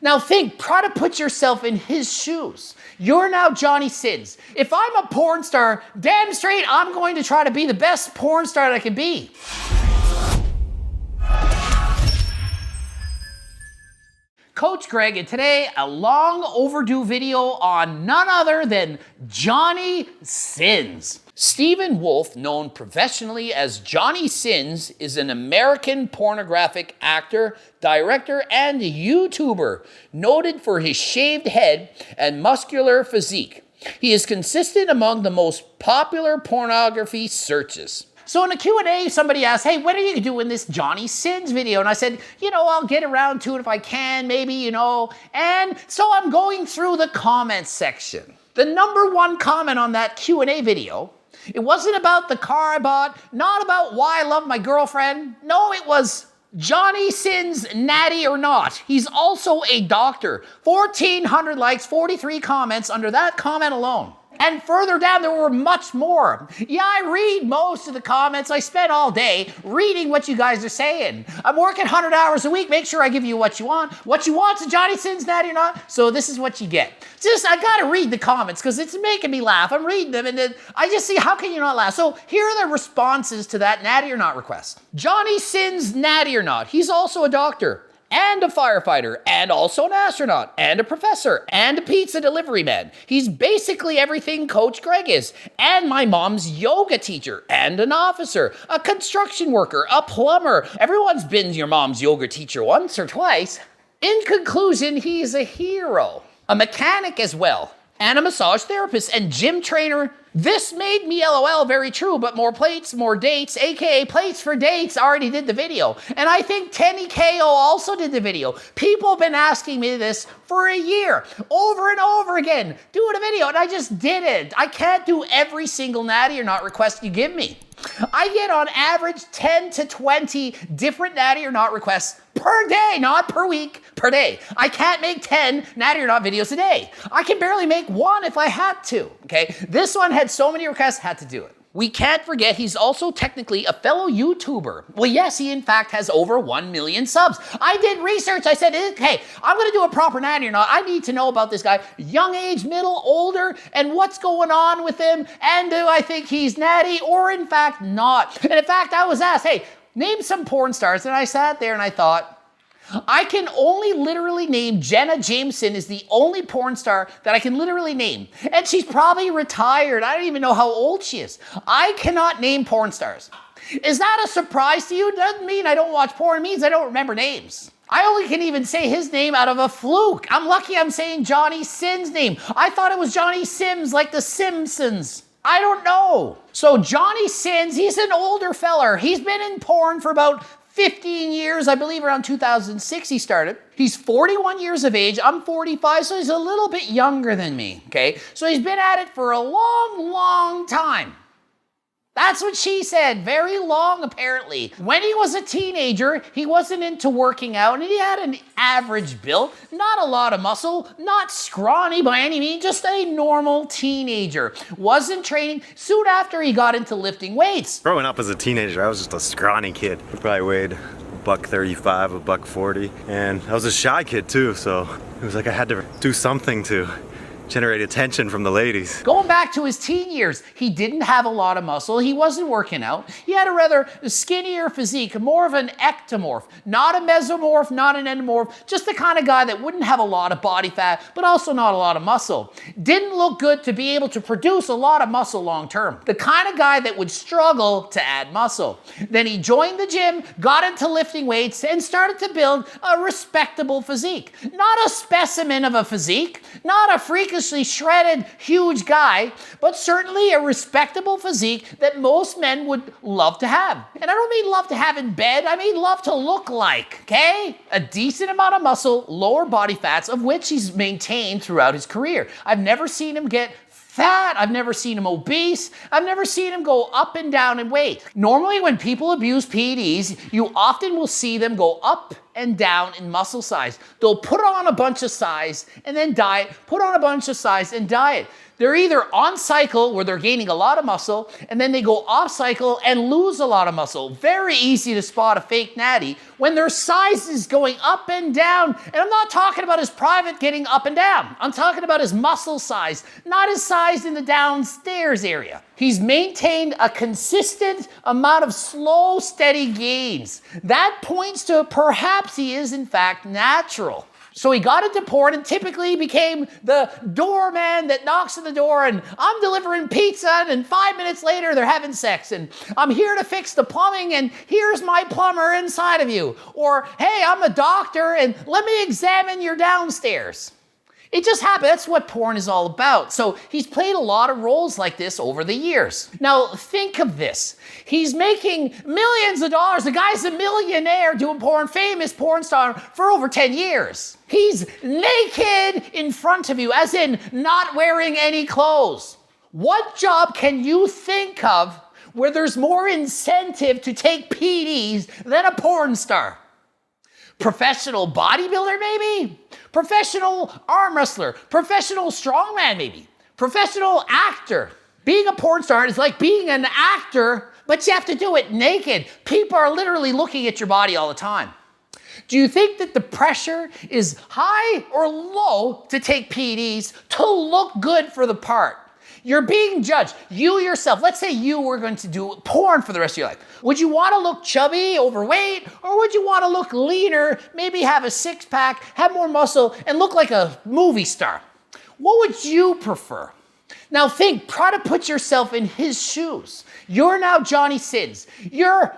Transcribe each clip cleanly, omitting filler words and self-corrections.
Now try to put yourself in his shoes. You're now Johnny Sins. If I'm a porn star, damn straight I'm going to try to be the best porn star that I can be. Coach Greg, and today a long overdue video on none other than Johnny Sins. Stephen Wolf, known professionally as Johnny Sins, is an American pornographic actor, director, and YouTuber, noted for his shaved head and muscular physique. He is consistent among the most popular pornography searches. So in a Q&A, somebody asked, hey, when are you doing this Johnny Sins video? And I said, I'll get around to it if I can, maybe, And so I'm going through the comments section. The number one comment on that Q&A video, it wasn't about the car I bought, not about why I love my girlfriend. No, it was Johnny Sins, Natty or not. He's also a doctor. 1,400 likes, 43 comments under that comment alone. And further down, there were much more. Yeah, I read most of the comments. I spend all day reading what you guys are saying. I'm working 100 hours a week. Make sure I give you what you want. What you want's a Johnny Sins, Natty or not. So this is what you get. I gotta read the comments because it's making me laugh. I'm reading them and then I just see, how can you not laugh? So here are the responses to that Natty or not request. Johnny Sins, Natty or not. He's also a doctor, and a firefighter, and also an astronaut, and a professor, and a pizza delivery man. He's basically everything Coach Greg is, and my mom's yoga teacher, and an officer, a construction worker, a plumber. Everyone's been your mom's yoga teacher once or twice. In conclusion, he's a hero, a mechanic as well, and a massage therapist and gym trainer. This made me LOL, very true, but more plates, more dates, aka Plates for Dates already did the video. And I think Tenny KO also did the video. People have been asking me this for a year, over and over again, doing a video, and I just didn't. I can't do every single Natty or not request you give me. I get on average 10 to 20 different Natty or not requests per day, not per week, per day. I can't make 10 Natty or not videos a day. I can barely make one if I had to, okay? This one had so many requests, had to do it. We can't forget he's also technically a fellow YouTuber. Well, yes, he in fact has over 1 million subs. I did research. I said, hey, I'm gonna do a proper Natty or not. I need to know about this guy. Young age, middle, older, and what's going on with him, and do I think he's Natty or in fact not? And in fact, I was asked, hey, name some porn stars, and I sat there and I thought, I can only literally name Jenna Jameson is the only porn star that I can literally name. And she's probably retired. I don't even know how old she is. I cannot name porn stars. Is that a surprise to you? Doesn't mean I don't watch porn. It means I don't remember names. I only can even say his name out of a fluke. I'm lucky I'm saying Johnny Sins' name. I thought it was Johnny Sims, like the Simpsons. I don't know. So Johnny Sins, he's an older feller. He's been in porn for about 15 years, I believe around 2006 he started. He's 41 years of age, I'm 45, so he's a little bit younger than me, okay? So he's been at it for a long, long time. That's what she said, very long apparently. When he was a teenager, he wasn't into working out and he had an average build, not a lot of muscle, not scrawny by any means, just a normal teenager. Wasn't training. Soon after he got into lifting weights. Growing up as a teenager, I was just a scrawny kid. I probably weighed $135, $140, and I was a shy kid too, so it was like I had to do something to generate attention from the ladies. Going back to his teen years, he didn't have a lot of muscle. He wasn't working out. He had a rather skinnier physique, more of an ectomorph, not a mesomorph, not an endomorph, just the kind of guy that wouldn't have a lot of body fat, but also not a lot of muscle. Didn't look good to be able to produce a lot of muscle long term. The kind of guy that would struggle to add muscle. Then he joined the gym, got into lifting weights, and started to build a respectable physique. Not a specimen of a physique, not a freakishly shredded, huge guy, but certainly a respectable physique that most men would love to have. And I don't mean love to have in bed, I mean love to look like, okay? A decent amount of muscle, lower body fats, of which he's maintained throughout his career. I've never seen him get fat, I've never seen him obese, I've never seen him go up and down in weight. Normally when people abuse PEDs, you often will see them go up and down in muscle size. They'll put on a bunch of size and then diet, put on a bunch of size and diet. They're either on cycle where they're gaining a lot of muscle and then they go off cycle and lose a lot of muscle. Very easy to spot a fake natty when their size is going up and down. And I'm not talking about his private getting up and down. I'm talking about his muscle size, not his size in the downstairs area. He's maintained a consistent amount of slow, steady gains. That points to perhaps he is in fact natural. So he got into porn and typically became the doorman that knocks on the door and I'm delivering pizza and 5 minutes later they're having sex and I'm here to fix the plumbing and here's my plumber inside of you. Or, hey, I'm a doctor and let me examine your downstairs. It just happened. That's what porn is all about. So he's played a lot of roles like this over the years. Now, think of this. He's making millions of dollars. The guy's a millionaire doing porn, famous porn star for over 10 years. He's naked in front of you, as in not wearing any clothes. What job can you think of where there's more incentive to take PDs than a porn star? Professional bodybuilder, maybe? Professional arm wrestler? Professional strongman, maybe? Professional actor? Being a porn star is like being an actor, but you have to do it naked. People are literally looking at your body all the time. Do you think that the pressure is high or low to take PDs to look good for the part? You're being judged. You yourself, let's say you were going to do porn for the rest of your life. Would you want to look chubby, overweight, or would you want to look leaner, maybe have a six-pack, have more muscle, and look like a movie star? What would you prefer? Now think, try to put yourself in his shoes. You're now Johnny Sins. You're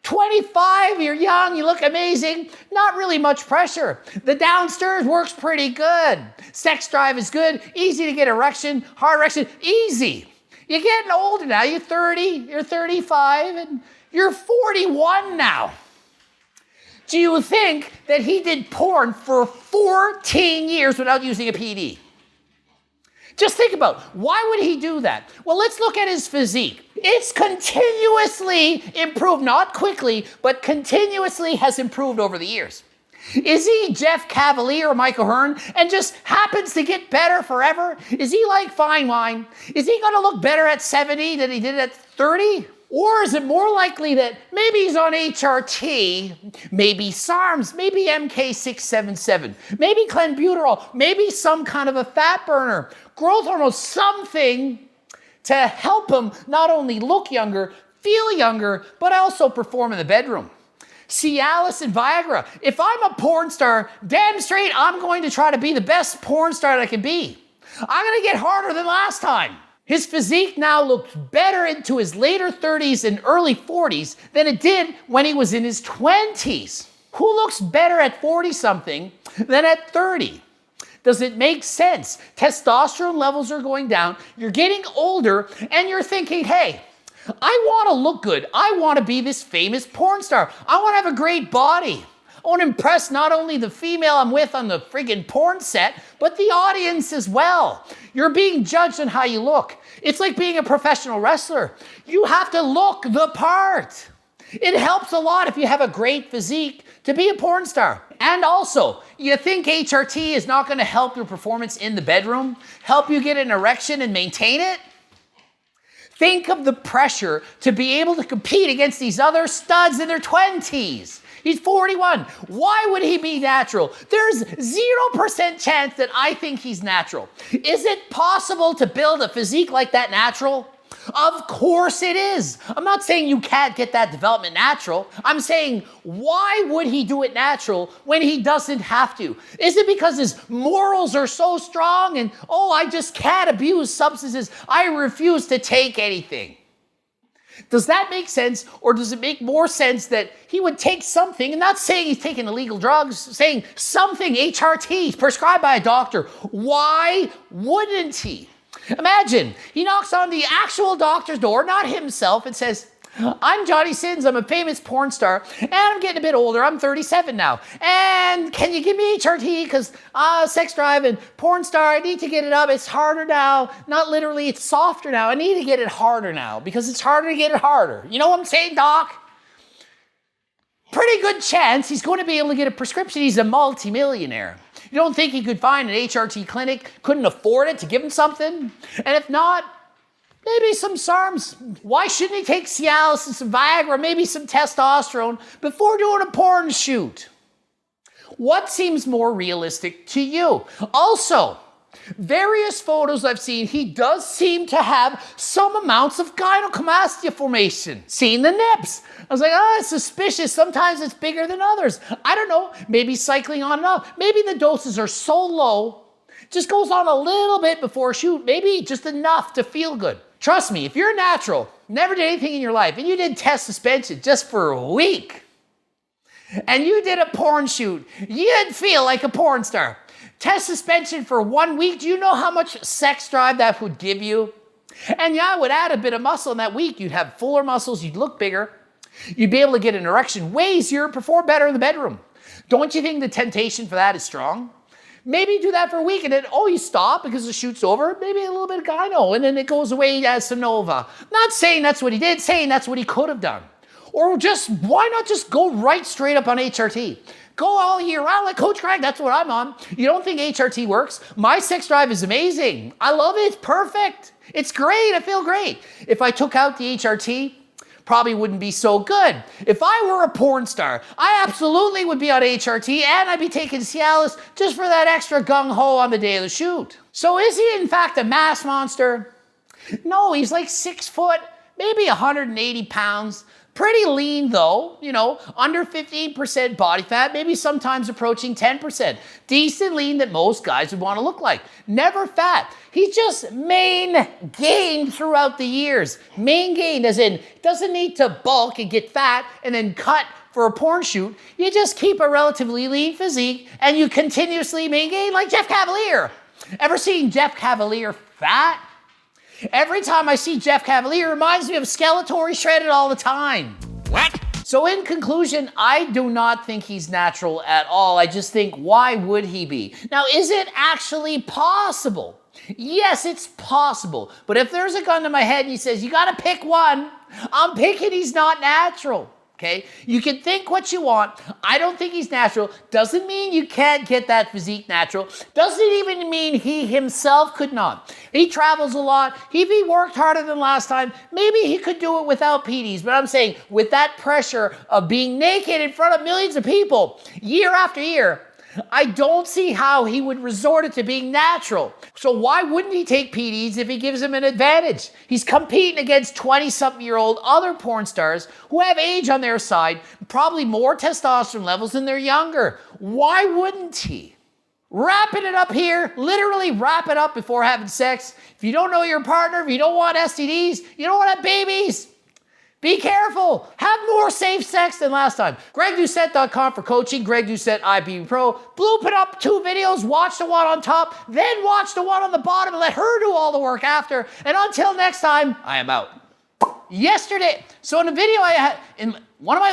25, you're young, you look amazing, not really much pressure. The downstairs works pretty good. Sex drive is good, easy to get erection, hard erection, easy. You're getting older now, you're 30, you're 35, and you're 41 now. Do you think that he did porn for 14 years without using a PD? Just think about, why would he do that? Well, let's look at his physique. It's continuously improved, not quickly, but continuously has improved over the years. Is he Jeff Cavalier or Michael Hearn and just happens to get better forever? Is he like fine wine? Is he gonna look better at 70 than he did at 30? Or is it more likely that maybe he's on HRT, maybe SARMs, maybe MK677, maybe clenbuterol, maybe some kind of a fat burner, growth hormone, something to help him not only look younger, feel younger, but also perform in the bedroom. Cialis and Viagra. If I'm a porn star, damn straight I'm going to try to be the best porn star that I can be. I'm gonna get harder than last time. His physique now looks better into his later 30s and early 40s than it did when he was in his 20s. Who looks better at 40-something than at 30? Does it make sense? Testosterone levels are going down, you're getting older, and you're thinking, hey, I want to look good. I want to be this famous porn star. I want to have a great body. I want to impress not only the female I'm with on the friggin' porn set, but the audience as well. You're being judged on how you look. It's like being a professional wrestler. You have to look the part. It helps a lot if you have a great physique to be a porn star. And also, you think HRT is not going to help your performance in the bedroom? Help you get an erection and maintain it? Think of the pressure to be able to compete against these other studs in their 20s. He's 41. Why would he be natural? There's 0% chance that I think he's natural. Is it possible to build a physique like that natural? Of course it is. I'm not saying you can't get that development natural. I'm saying, why would he do it natural when he doesn't have to? Is it because his morals are so strong and, oh, I just can't abuse substances. I refuse to take anything. Does that make sense? Or does it make more sense that he would take something, and not saying he's taking illegal drugs, saying something, HRT, prescribed by a doctor. Why wouldn't he? Imagine he knocks on the actual doctor's door, not himself, and says, I'm Johnny Sins, I'm a famous porn star, and I'm getting a bit older, I'm 37 now. And can you give me HRT? Because sex drive and porn star, I need to get it up. It's harder now. Not literally, it's softer now. I need to get it harder now because it's harder to get it harder. You know what I'm saying, doc? Pretty good chance he's going to be able to get a prescription. He's a multimillionaire. You don't think he could find an HRT clinic, couldn't afford it to give him something? And if not, maybe some SARMs. Why shouldn't he take Cialis and some Viagra, maybe some testosterone before doing a porn shoot? What seems more realistic to you? Also, various photos I've seen, he does seem to have some amounts of gynecomastia formation. Seeing the nips. I was like, oh, it's suspicious. Sometimes it's bigger than others. I don't know. Maybe cycling on and off. Maybe the doses are so low, just goes on a little bit before a shoot. Maybe just enough to feel good. Trust me, if you're natural, never did anything in your life, and you did test suspension just for a week, and you did a porn shoot, you'd feel like a porn star. Test suspension for 1 week, do you know how much sex drive that would give you? And yeah, it would add a bit of muscle in that week. You'd have fuller muscles, you'd look bigger. You'd be able to get an erection way easier, perform better in the bedroom. Don't you think the temptation for that is strong? Maybe do that for a week and then, oh, you stop because the shoot's over. Maybe a little bit of gyno and then it goes away as Sonova. Not saying that's what he did, saying that's what he could have done. Or just, why not just go right straight up on HRT? Go all year round like Coach Greg, that's what I'm on. You don't think HRT works? My sex drive is amazing. I love it, it's perfect. It's great, I feel great. If I took out the HRT, probably wouldn't be so good. If I were a porn star, I absolutely would be on HRT and I'd be taking Cialis just for that extra gung-ho on the day of the shoot. So is he in fact a mass monster? No, he's like 6 foot, maybe 180 pounds. Pretty lean though, you know, under 15% body fat, maybe sometimes approaching 10%. Decent lean that most guys would want to look like. Never fat. He just main gained throughout the years. Main gained as in, doesn't need to bulk and get fat and then cut for a porn shoot. You just keep a relatively lean physique and you continuously main gain like Jeff Cavalier. Ever seen Jeff Cavalier fat? Every time I see Jeff Cavalier, it reminds me of Skeletor. He's shredded all the time. What? So in conclusion, I do not think he's natural at all. I just think, why would he be? Now, is it actually possible? Yes, it's possible. But if there's a gun to my head and he says, you gotta pick one, I'm picking he's not natural. Okay? You can think what you want. I don't think he's natural. Doesn't mean you can't get that physique natural. Doesn't even mean he himself could not. He travels a lot. If he worked harder than last time, maybe he could do it without PDs. But I'm saying with that pressure of being naked in front of millions of people year after year, I don't see how he would resort it to being natural. So why wouldn't he take PDs if he gives him an advantage? He's competing against 20-something-year-old other porn stars who have age on their side, probably more testosterone levels than they're younger. Why wouldn't he? Wrapping it up here, literally wrap it up before having sex. If you don't know your partner, if you don't want STDs, you don't want to have babies, be careful. Have more safe sex than last time. GregDoucette.com for coaching. Greg Doucette, IBB Pro. Bloop it up 2 videos. Watch the one on top. Then watch the one on the bottom and let her do all the work after. And until next time, I am out. Yesterday, so in a video I had, in one of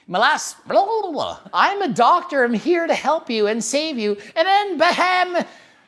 my last, blah, blah, blah, I'm a doctor. I'm here to help you and save you. And then, bam,